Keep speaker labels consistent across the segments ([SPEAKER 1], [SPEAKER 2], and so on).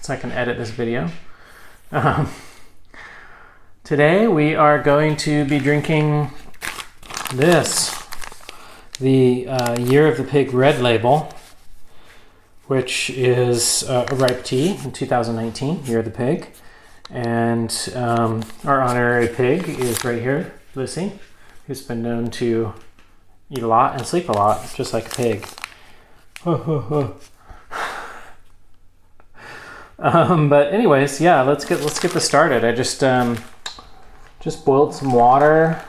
[SPEAKER 1] so I can edit this video. Today we are going to be drinking this, the Year of the Pig Red Label, which is a ripe tea in 2019, Year of the Pig. And our honorary pig is right here, Lucy, who's been known to eat a lot and sleep a lot, just like a pig. But anyways, yeah, let's get this started. I just boiled some water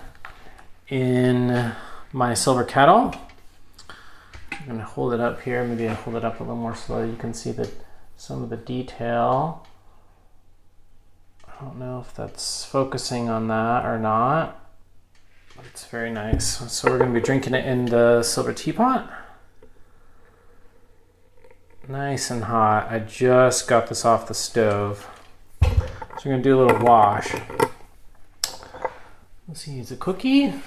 [SPEAKER 1] in my silver kettle. I'm gonna hold it up here. Maybe I'll hold it up a little more so you can see some of the detail. I don't know if that's focusing on that or not, but it's very nice. So we're going to be drinking it in the silver teapot. Nice and hot. I just got this off the stove. So we're going to do a little wash. Let's see, is it cookie? What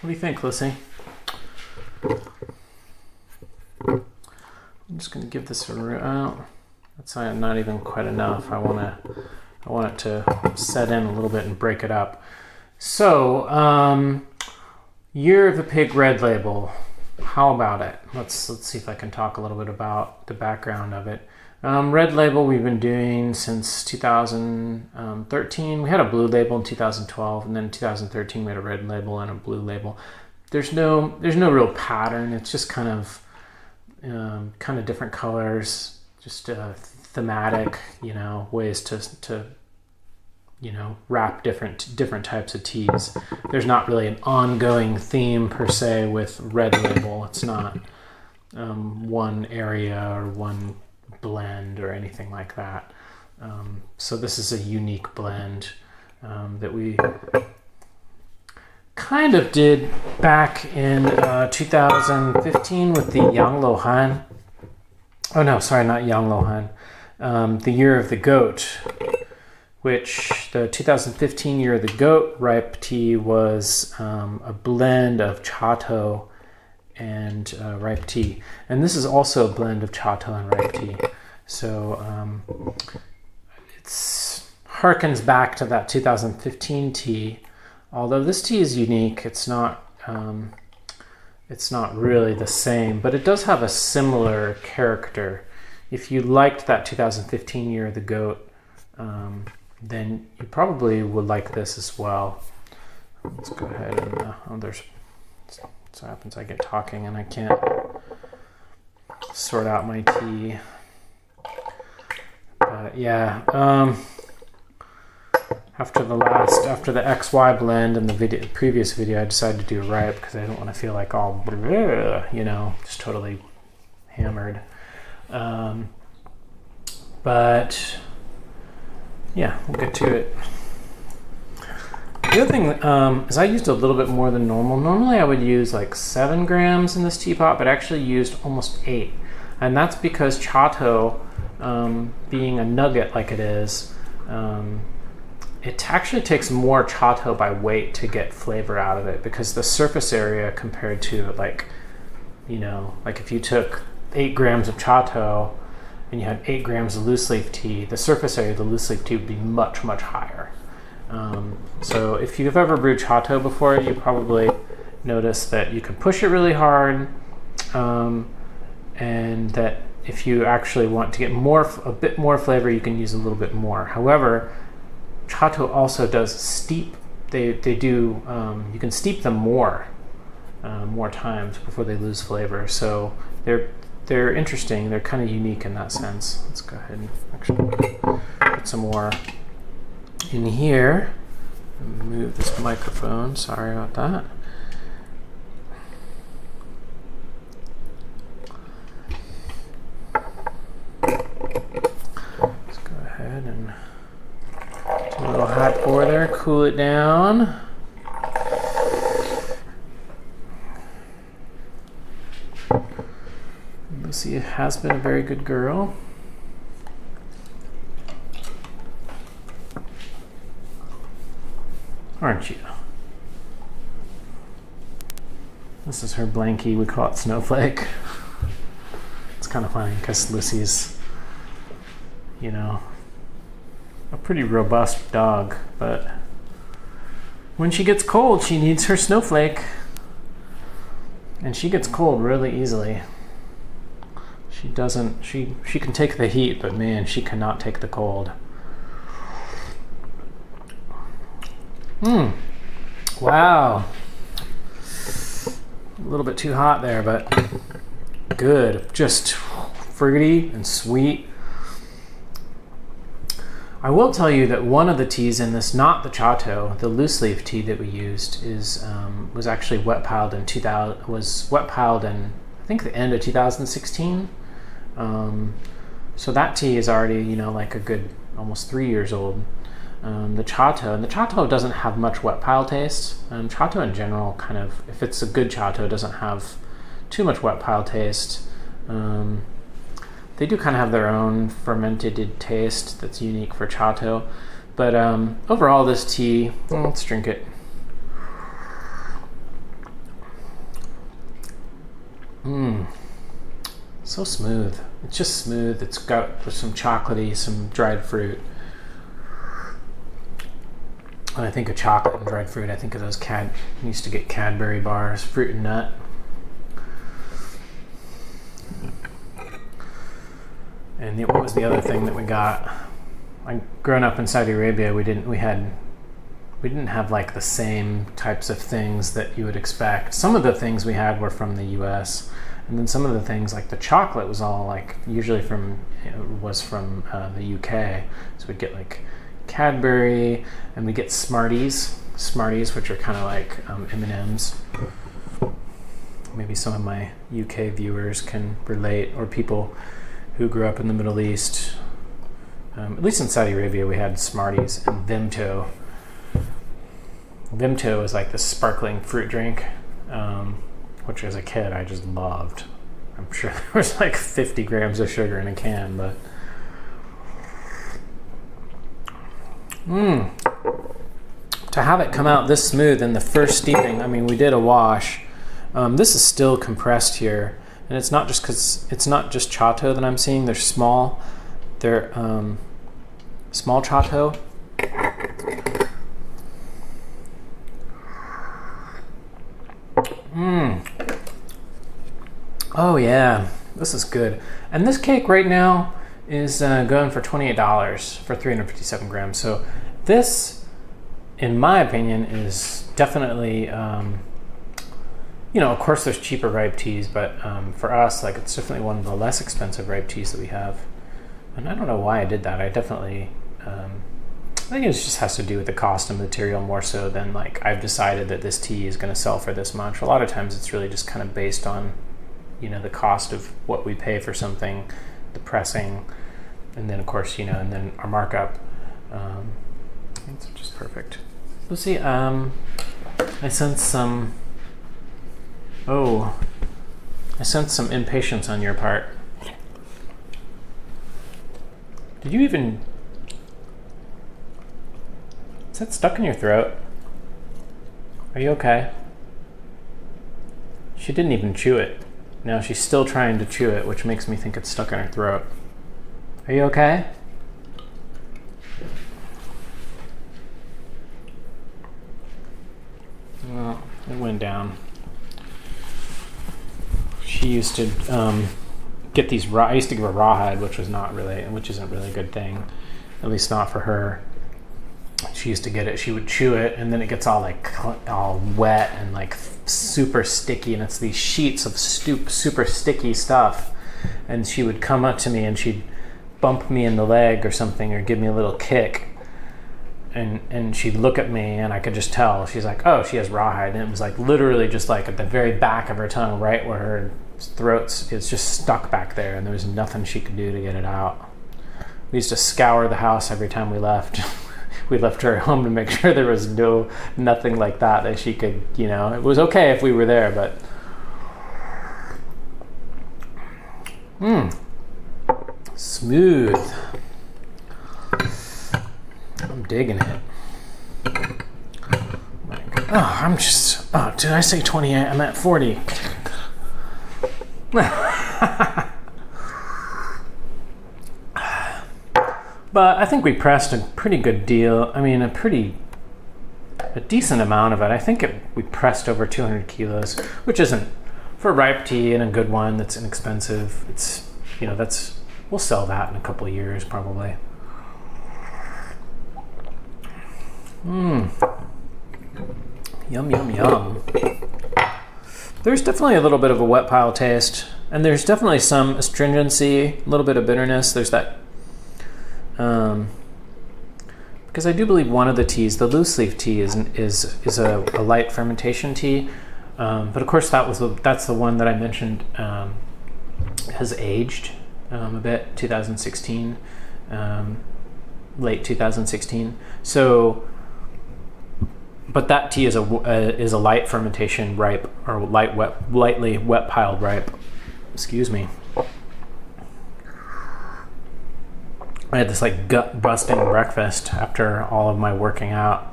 [SPEAKER 1] do you think, Lucy? I'm just going to give this a root out. That's not even quite enough. I want it to set in a little bit and break it up. So, Year of the Pig Red Label. How about it? Let's see if I can talk a little bit about the background of it. Red Label we've been doing since 2013. We had a blue label in 2012, and then in 2013 we had a red label and a blue label. There's no real pattern. It's just kind of different colors. Just thematic, ways to wrap different types of teas. There's not really an ongoing theme per se with Red Label. It's not one area or one blend or anything like that. So this is a unique blend that we kind of did back in 2015 with the Yang Lohan. Oh no, sorry, not Yang Lohan. The Year of the Goat, which the 2015 Year of the Goat ripe tea was a blend of Chateau and ripe tea. And this is also a blend of Chateau and ripe tea. So it harkens back to that 2015 tea. Although this tea is unique, it's not really the same, but it does have a similar character. If you liked that 2015 Year of the Goat, then you probably would like this as well. Let's go ahead and so happens I get talking and I can't sort out my tea. But yeah, after the XY blend in the previous video, I decided to do ripe because I don't want to feel like all, just totally hammered. But yeah, we'll get to it. The other thing is I used a little bit more than normal. Normally I would use like 7 grams in this teapot, but I actually used almost 8. And that's because Chateau, being a nugget like it is, it actually takes more Chateau by weight to get flavor out of it, because the surface area compared to like if you took 8 grams of Chateau and you had 8 grams of loose leaf tea, the surface area of the loose leaf tea would be much, much higher. So if you've ever brewed Chateau before, you probably notice that you can push it really hard, and that if you actually want to get a bit more flavor, you can use a little bit more. However, Chateau also does steep. They do. You can steep them more times before they lose flavor. So they're interesting. They're kind of unique in that sense. Let's go ahead and actually put some more in here. Move this microphone. Sorry about that. Let's go ahead and do a little hot pour there. Cool it down. Lucy has been a very good girl. Aren't you? This is her blankie. We call it Snowflake. It's kind of funny because Lucy's, you know, a pretty robust dog, but when she gets cold, she needs her snowflake. And she gets cold really easily. She can take the heat, but man, she cannot take the cold. Wow. A little bit too hot there, but good. Just fruity and sweet. I will tell you that one of the teas in this, not the Chateau, the loose leaf tea that we used, was actually wet piled in I think the end of 2016. So that tea is already, like a good almost 3 years old. The Chateau doesn't have much wet pile taste. Chateau in general, kind of, if it's a good Chateau, doesn't have too much wet pile taste. They do kind of have their own fermented taste that's unique for Chateau. But overall, this tea, let's drink it. So smooth. It's just smooth. It's got some chocolatey, some dried fruit. When I think of chocolate and dried fruit, I think of those used to get Cadbury bars, fruit and nut. And what was the other thing that we got? Growing up in Saudi Arabia, we didn't have like the same types of things that you would expect. Some of the things we had were from the U.S., and then some of the things like the chocolate was all like usually from the U.K. So we'd get like Cadbury, and we get Smarties, which are kind of like M&Ms. Maybe some of my UK viewers can relate, or people who grew up in the Middle East. At least in Saudi Arabia, we had Smarties and Vimto. Vimto is like the sparkling fruit drink, which as a kid I just loved. I'm sure there was like 50 grams of sugar in a can, but to have it come out this smooth in the first steeping, I mean, we did a wash. This is still compressed here, and it's not just because it's not just Chateau that I'm seeing. They're small. They're small Chateau. Oh yeah, this is good. And this cake right now is going for $28 for 357 grams. So this, in my opinion, is definitely, of course there's cheaper ripe teas, but for us, like, it's definitely one of the less expensive ripe teas that we have. And I don't know why I did that. I definitely, I think it just has to do with the cost of material more so than like I've decided that this tea is going to sell for this much. A lot of times it's really just kind of based on, the cost of what we pay for something, the pressing, and then of course, and then our markup. It's just perfect. Lucy, I sense some impatience on your part. Did you even... Is that stuck in your throat? Are you okay? She didn't even chew it. Now she's still trying to chew it, which makes me think it's stuck in her throat. Are you okay? Well, it went down. She used to get these raw. I used to give her rawhide, which isn't really a good thing, at least not for her. She used to get it. She would chew it, and then it gets all wet and like super sticky, and it's these sheets of super sticky stuff. And she would come up to me and she'd bump me in the leg or something, or give me a little kick, and she'd look at me, and I could just tell. She's like, "Oh, she has rawhide," and it was like literally just like at the very back of her tongue, right where her throat is just stuck back there, and there was nothing she could do to get it out. We used to scour the house every time we left. We left her at home to make sure there was nothing like that she could, it was okay if we were there, but smooth. I'm digging it. Did I say 28? I'm at 40. But I think we pressed a pretty good deal. I mean, a decent amount of it. I think we pressed over 200 kilos, which isn't, for ripe tea and a good one that's inexpensive. It's, you know, we'll sell that in a couple of years probably. Yum, yum, yum. There's definitely a little bit of a wet pile taste, and there's definitely some astringency, a little bit of bitterness. There's that, because I do believe one of the teas, the loose leaf tea, is a light fermentation tea, but of course that's the one that I mentioned has aged a bit, 2016, late 2016. So. But that tea is a light fermentation ripe, or lightly wet piled ripe. Excuse me. I had this like gut busting breakfast after all of my working out,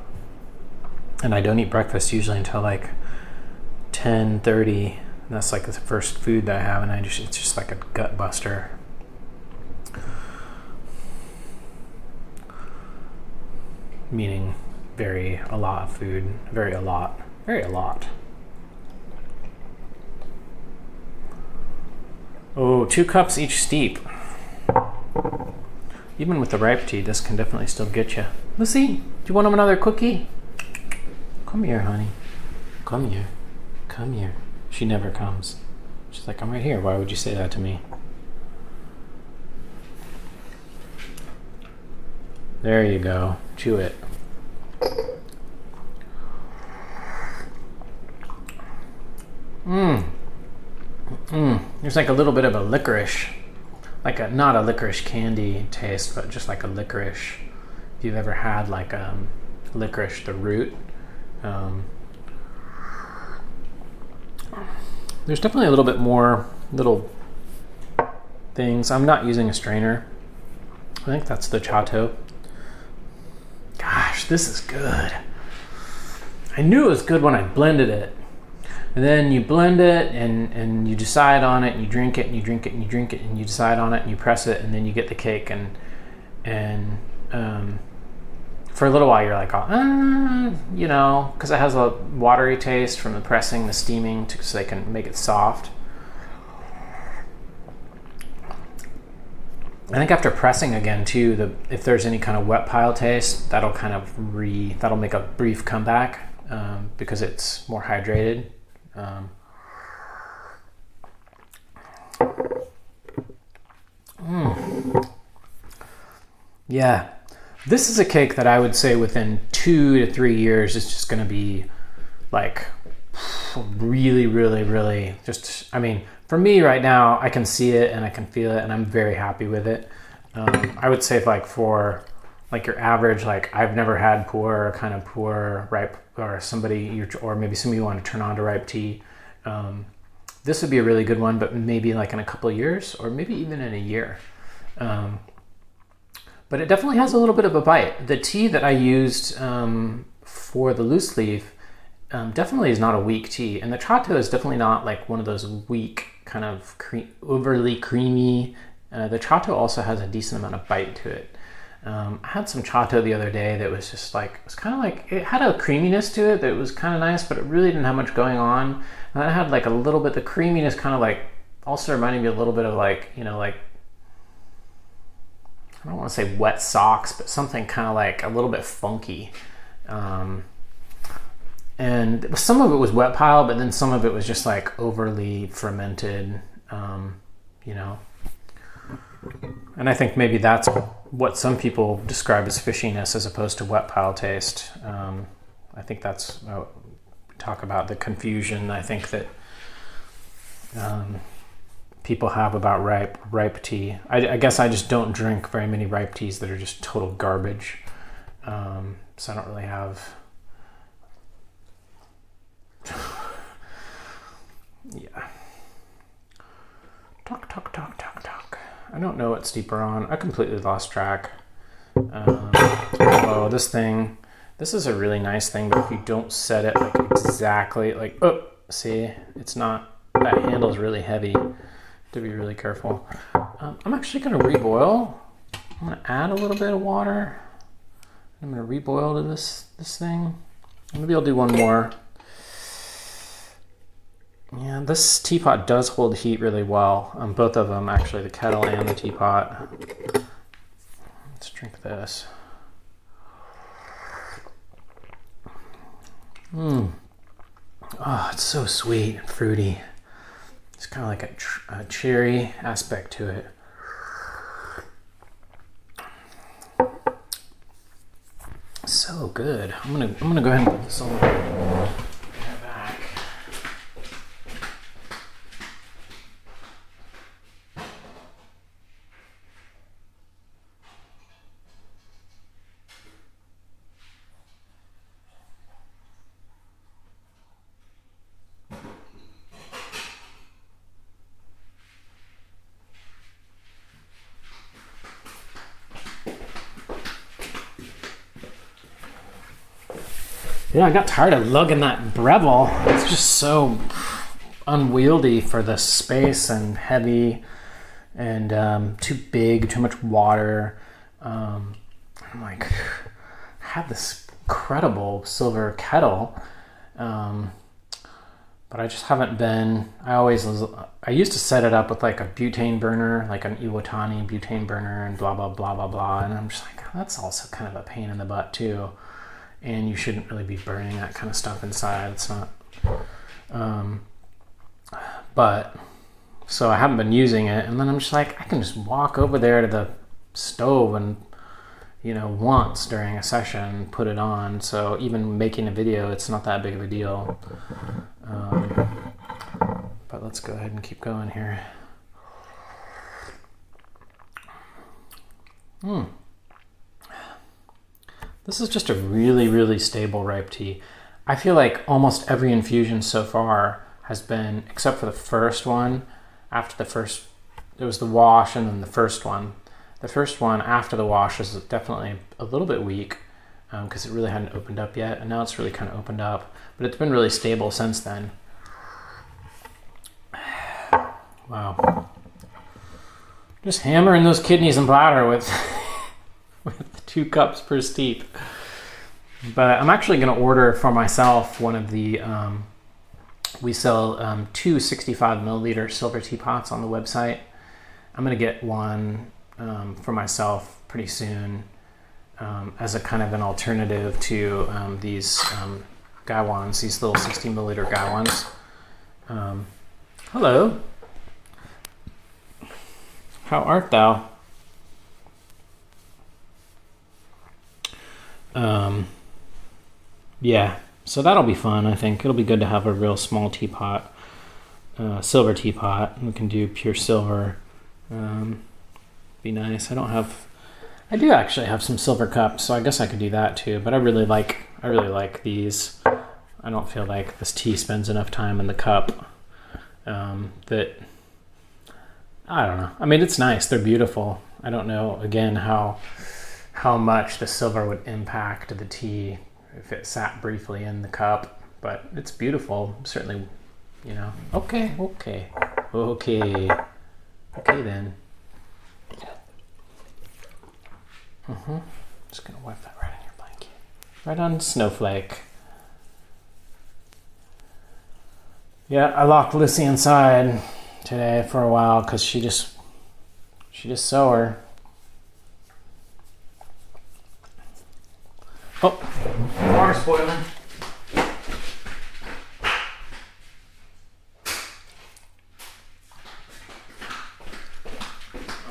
[SPEAKER 1] and I don't eat breakfast usually until like 10:30. That's like the first food that I have, and it's just like a gut buster. Meaning. A lot of food, very a lot. Oh, 2 cups each steep. Even with the ripe tea, this can definitely still get you. Lucy, do you want another cookie? Come here, honey. Come here. Come here. She never comes. She's like, I'm right here. Why would you say that to me? There you go. Chew it. There's like a little bit of a licorice, not a licorice candy taste, but just like a licorice. If you've ever had like licorice, the root, there's definitely a little bit more little things. I'm not using a strainer. I think that's the Chateau. Gosh, this is good. I knew it was good when I blended it. And then you blend it and you decide on it, and you drink it and you drink it and you drink it and you decide on it and you press it, and then you get the cake, and for a little while you're like, you know, because it has a watery taste from the pressing, the steaming, so they can make it soft. I think after pressing again too, if there's any kind of wet pile taste, that'll make a brief comeback because it's more hydrated. Yeah, this is a cake that I would say within 2 to 3 years is just going to be like really, really, really just, I mean, for me right now, I can see it and I can feel it and I'm very happy with it. I would say for like your average, like I've never had pu'er ripe, or maybe somebody you want to turn on to ripe tea. This would be a really good one, but maybe like in a couple of years or maybe even in a year. But it definitely has a little bit of a bite. The tea that I used for the loose leaf definitely is not a weak tea. And the Chateau is definitely not like one of those weak kind of overly creamy. The Chateau also has a decent amount of bite to it. I had some Chateau the other day that was just like, it was kind of like, it had a creaminess to it that was kind of nice, but it really didn't have much going on. And I had like a little bit, the creaminess kind of like, also reminded me a little bit of like, you know, like, I don't want to say wet socks, but something kind of like a little bit funky. And some of it was wet pile, but then some of it was just like overly fermented, you know. And I think maybe that's what some people describe as fishiness as opposed to wet pile taste. I think that's talk about the confusion I think that people have about ripe tea. I guess I just don't drink very many ripe teas that are just total garbage. So I don't really have. Yeah. Talk. I don't know what steep we're on. I completely lost track. Oh, this is a really nice thing, but if you don't set it like exactly, like, oh, see, it's not, that handle's really heavy. To be really careful. I'm actually going to reboil I'm gonna add a little bit of water. I'm gonna reboil to this thing. Maybe I'll do one more. Yeah, this teapot does hold heat really well. Both of them, actually, the kettle and the teapot. Let's drink this. Oh, it's so sweet and fruity. It's kind of like a cherry aspect to it. So good. I'm gonna go ahead and put this on back. Yeah, I got tired of lugging that Breville. It's just so unwieldy for the space and heavy and too big, too much water. I'm like, I have this incredible silver kettle, but I just haven't been. I used to set it up with like a butane burner, like an Iwatani butane burner, and blah blah blah blah blah. And I'm just like, that's also kind of a pain in the butt too. And you shouldn't really be burning that kind of stuff inside. It's not. But so I haven't been using it, and then I'm just like, I can just walk over there to the stove and, once during a session, put it on. So even making a video, it's not that big of a deal. But let's go ahead and keep going here. This is just a really, really stable ripe tea. I feel like almost every infusion so far has been, except for the first one, after the first, there was the wash and then the first one. The first one after the wash is definitely a little bit weak because it really hadn't opened up yet, and now it's really kind of opened up, but it's been really stable since then. Wow. Just hammering those kidneys and bladder with 2 cups per steep. But I'm actually going to order for myself one of the, we sell 2 65 milliliter silver teapots on the website. I'm going to get one for myself pretty soon as a kind of an alternative to these gaiwans, these little 60 milliliter gaiwans. Hello. How art thou? Yeah, so that'll be fun. I think it'll be good to have a real small teapot, silver teapot. We can do pure silver. Be nice. I do actually have some silver cups, so I guess I could do that too. But I really like these. I don't feel like this tea spends enough time in the cup. That I don't know. I mean, it's nice. They're beautiful. I don't know again how much the silver would impact the tea if it sat briefly in the cup, but it's beautiful. Certainly, Okay then. Just gonna wipe that right on your blanket, right on Snowflake. Yeah, I locked Lissy inside today for a while because she just sore. Oh, water's boiling.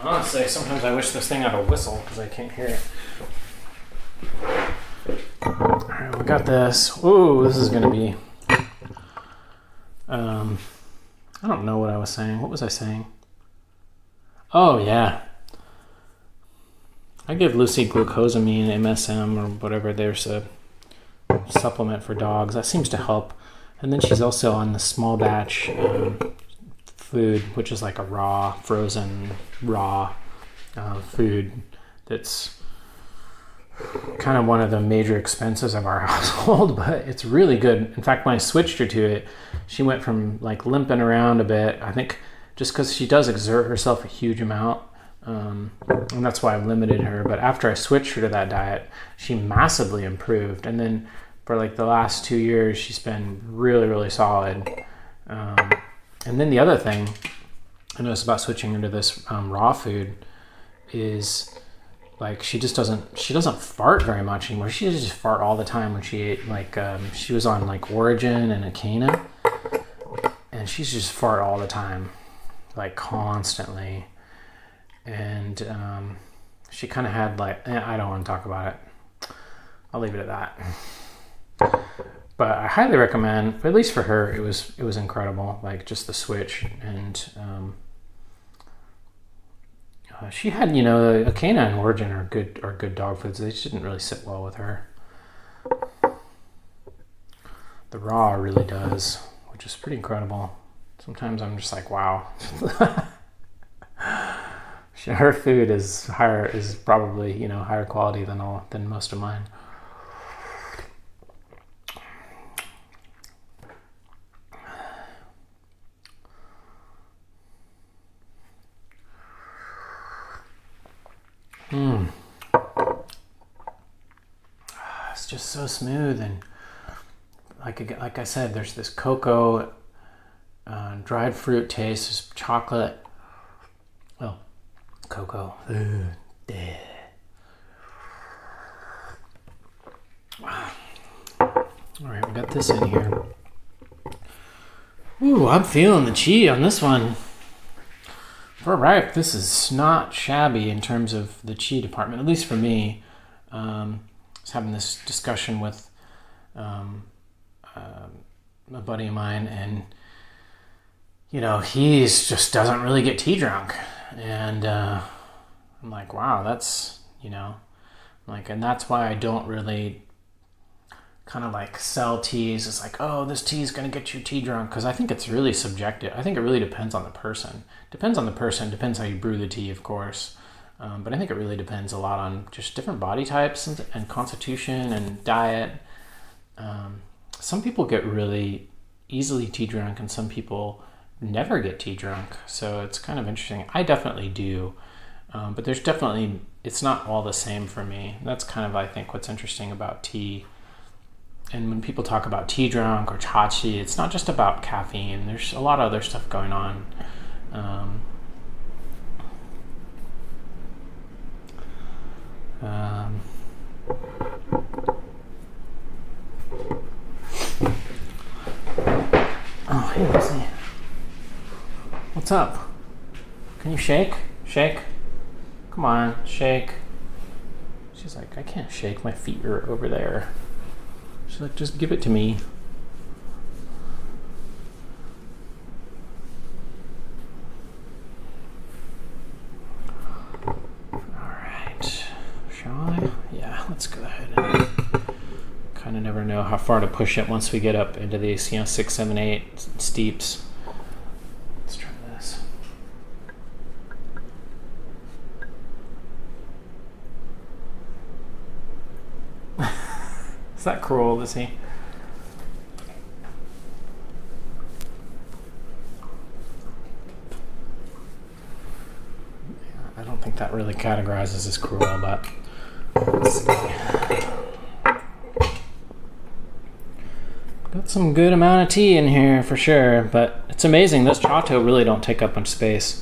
[SPEAKER 1] Honestly, sometimes I wish this thing had a whistle because I can't hear it. Alright, we got this. Ooh, this is gonna be... I don't know what I was saying. What was I saying? Oh, yeah. I give Lucy glucosamine, MSM, or whatever. There's a supplement for dogs. That seems to help. And then she's also on the small batch food, which is like a frozen raw food that's kind of one of the major expenses of our household, but it's really good. In fact, when I switched her to it, she went from like limping around a bit, I think just because she does exert herself a huge amount, And that's why I've limited her. But after I switched her to that diet, she massively improved. And then for like the last 2 years, she's been really, really solid. And then the other thing I noticed about switching her to this raw food is like she doesn't fart very much anymore. She used to just fart all the time when she ate. Like she was on like Origin and Elina, and she's just fart all the time, like constantly. And she kind of had like, I don't want to talk about it. I'll leave it at that. But I highly recommend, at least for her, it was incredible. Like just the switch, and she had, Elina and Origin are good dog foods. They just didn't really sit well with her. The raw really does, which is pretty incredible. Sometimes I'm just like, wow. Her food is probably higher quality than most of mine. It's just so smooth, and like I said, there's this cocoa, dried fruit taste, this chocolate. Well, cocoa. All right, we got this in here. Ooh, I'm feeling the chi on this one. For ripe, this is not shabby in terms of the chi department, at least for me. I was having this discussion with a buddy of mine, and he just doesn't really get tea drunk, and I'm like, wow, that's and that's why I don't really kind of like sell teas. It's like, oh, this tea is going to get you tea drunk, because I think it's really subjective. I think it really depends on the person. Depends how you brew the tea, of course. But I think it really depends a lot on just different body types and constitution and diet. Some people get really easily tea drunk, and some people never get tea drunk. So it's kind of interesting. I definitely do. But it's not all the same for me. That's kind of, I think, what's interesting about tea. And when people talk about tea drunk or chachi, it's not just about caffeine. There's a lot of other stuff going on. Oh, hey, Lucy. What's up? Can you shake? Shake? Come on, shake. She's like, I can't shake. My feet are over there. She's like, just give it to me. All right. Shall I? Yeah, let's go ahead and kind of never know how far to push it once we get up into these, 6, 7, 8 steeps. Let's try this. Is that cruel, Lizzie? I don't think that really categorizes as cruel, but let's see. Got some good amount of tea in here for sure, but it's amazing. Those chato really don't take up much space,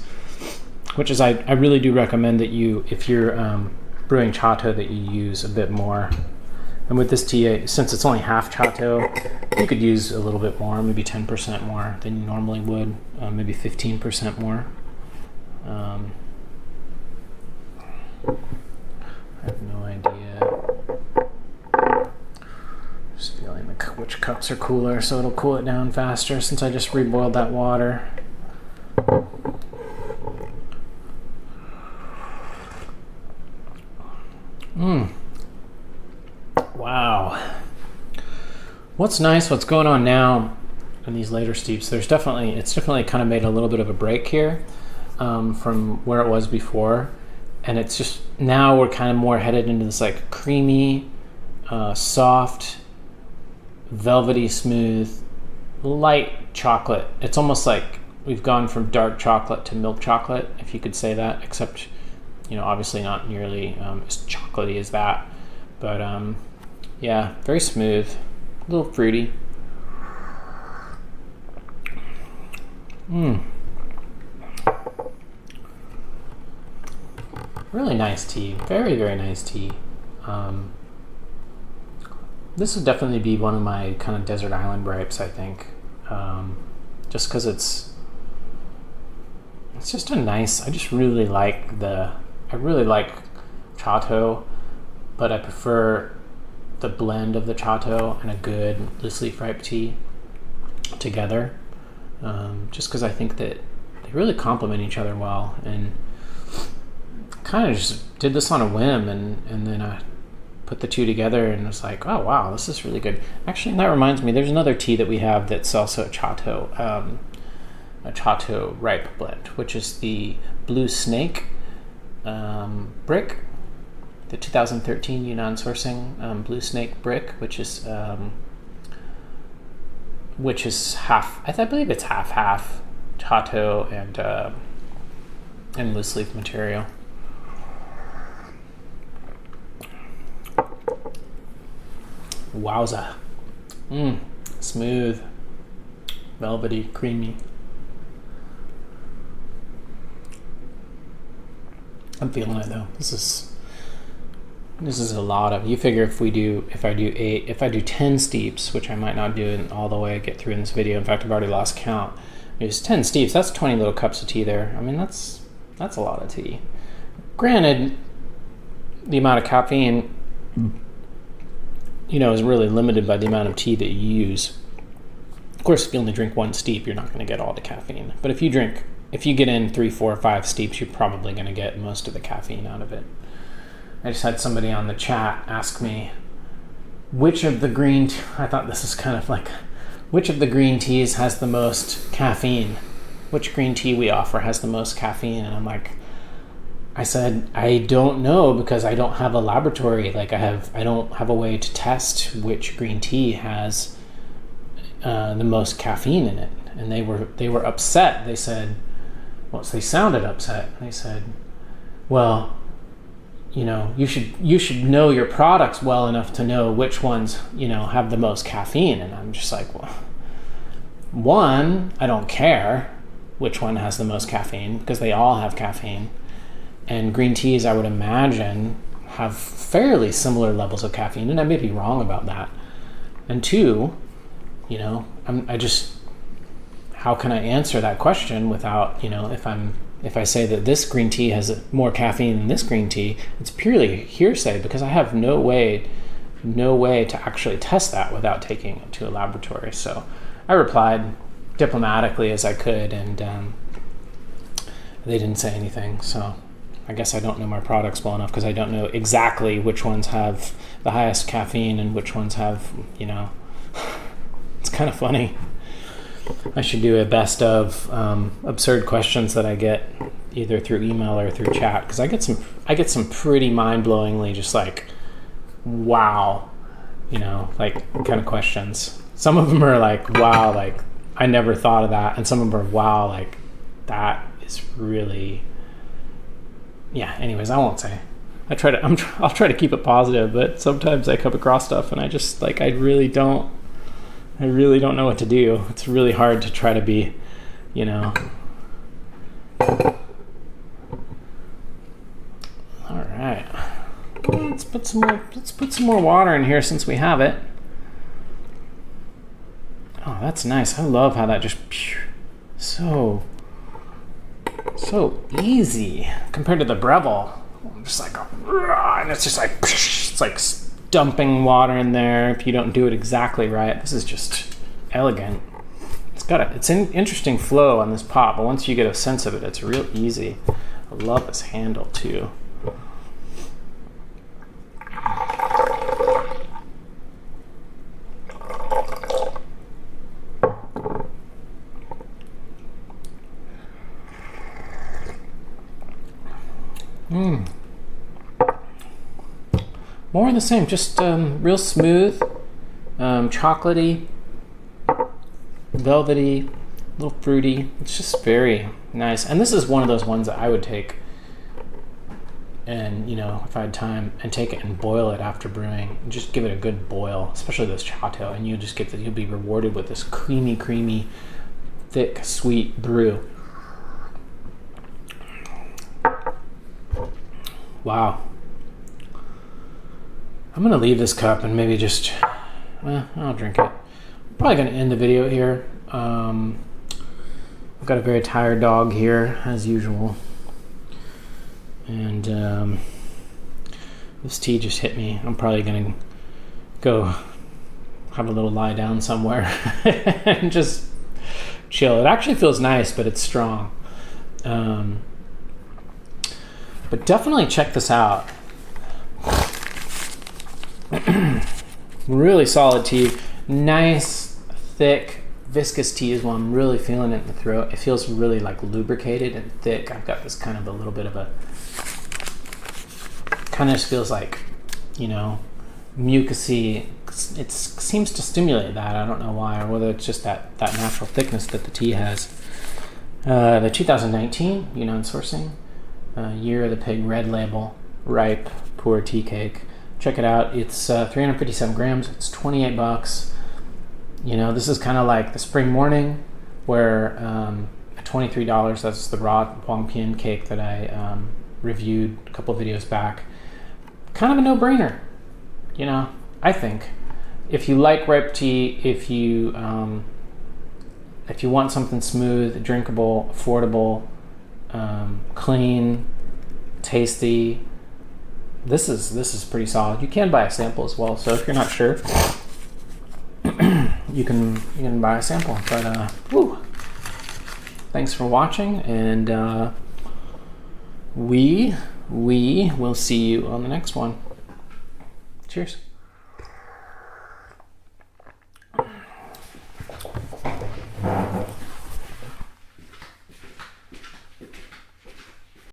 [SPEAKER 1] which is I really do recommend that if you're brewing chato, that you use a bit more. And with this tea, since it's only half chato, you could use a little bit more, maybe 10% more than you normally would, maybe 15% more. I have no idea. Just feeling which cups are cooler, so it'll cool it down faster since I just reboiled that water. Wow. What's nice, what's going on now in these later steeps, it's definitely kind of made a little bit of a break here from where it was before. And it's just, now we're kind of more headed into this like creamy, soft, velvety smooth, light chocolate. It's almost like we've gone from dark chocolate to milk chocolate, if you could say that, except obviously not nearly as chocolatey as that, but yeah, very smooth, a little fruity. Really nice tea, very, very nice tea. This would definitely be one of my kind of desert island ripes, I think, just because it's just a nice. I really like Chateau, but I prefer the blend of the Chateau and a good loose leaf ripe tea together, just because I think that they really complement each other well. And kind of just did this on a whim, and then I put the two together and was like, oh wow, this is really good. Actually, and that reminds me, there's another tea that we have that's also a Chateau ripe blend, which is the Blue Snake brick, the 2013 Yunnan sourcing Blue Snake brick, which is half. I believe it's half Chateau and loose leaf material. Wowza. Smooth, velvety, creamy. I'm feeling it though. This is a lot of. You figure if I do 10 steeps, which I might not do all the way I get through in this video. In fact, I've already lost count. There's 10 steeps. That's 20 little cups of tea there. I mean, that's a lot of tea. Granted, the amount of caffeine, is really limited by the amount of tea that you use. Of course, if you only drink one steep, you're not going to get all the caffeine. But if you get in 3, 4, 5 steeps, you're probably going to get most of the caffeine out of it. I just had somebody on the chat ask me which of the green I thought this is kind of like, which of the green teas has the most caffeine? Which green tea we offer has the most caffeine? And I'm like, I said, I don't know, because I don't have a laboratory. Like I don't have a way to test which green tea has the most caffeine in it. And they were upset. They said, they sounded upset. They said, well, you should know your products well enough to know which ones, have the most caffeine. And I'm just like, well, one, I don't care which one has the most caffeine, because they all have caffeine. And green teas, I would imagine, have fairly similar levels of caffeine, and I may be wrong about that. And two, how can I answer that question without, if I say that this green tea has more caffeine than this green tea, it's purely hearsay, because I have no way to actually test that without taking it to a laboratory. So I replied diplomatically as I could, and they didn't say anything. So I guess I don't know my products well enough, because I don't know exactly which ones have the highest caffeine and which ones have, it's kind of funny. I should do a best of absurd questions that I get either through email or through chat, because I get some pretty mind-blowingly just like, wow, kind of questions. Some of them are like, wow, like I never thought of that, and some of them are, wow, like that is really. Yeah, anyways, I won't say. I'll try to keep it positive, but sometimes I come across stuff and I just I really don't know what to do. It's really hard to try to be, All right. Let's put some more water in here since we have it. Oh, that's nice. I love how that just so easy compared to the Breville. I'm just like, and it's just like, it's like dumping water in there if you don't do it exactly right. This is just elegant. It's an interesting flow on this pot, but once you get a sense of it, it's real easy. I love this handle too. More of the same, just real smooth, chocolatey, velvety, a little fruity. It's just very nice. And this is one of those ones that I would take and, you know, if I had time, and take it and boil it after brewing. Just give it a good boil, especially this chateau, and you'll be rewarded with this creamy, thick, sweet brew. Wow. I'm gonna leave this cup and maybe just, I'll drink it. I'm probably gonna end the video here. I've got a very tired dog here, as usual. And this tea just hit me. I'm probably gonna go have a little lie down somewhere and just chill. It actually feels nice, but it's strong. But definitely check this out. Really solid tea. Nice, thick, viscous tea is what I'm really feeling it in the throat. It feels really like lubricated and thick. I've got this kind of a little bit of a, kind of feels like, you know, mucusy. It seems to stimulate that. I don't know why, or whether it's just that natural thickness that the tea has. The 2019 Yunnan sourcing, Year of the Pig red label, ripe, Pu-erh tea cake. Check it out. It's 357 grams. It's $28. You know, this is kind of like the spring morning, where at $23, that's the raw Huang Pian cake that I reviewed a couple videos back. Kind of a no-brainer, you know, I think. If you like ripe tea, if you want something smooth, drinkable, affordable, clean, tasty, this is pretty solid. You can buy a sample as well, so if you're not sure, you can buy a sample. But thanks for watching, and we will see you on the next one. Cheers.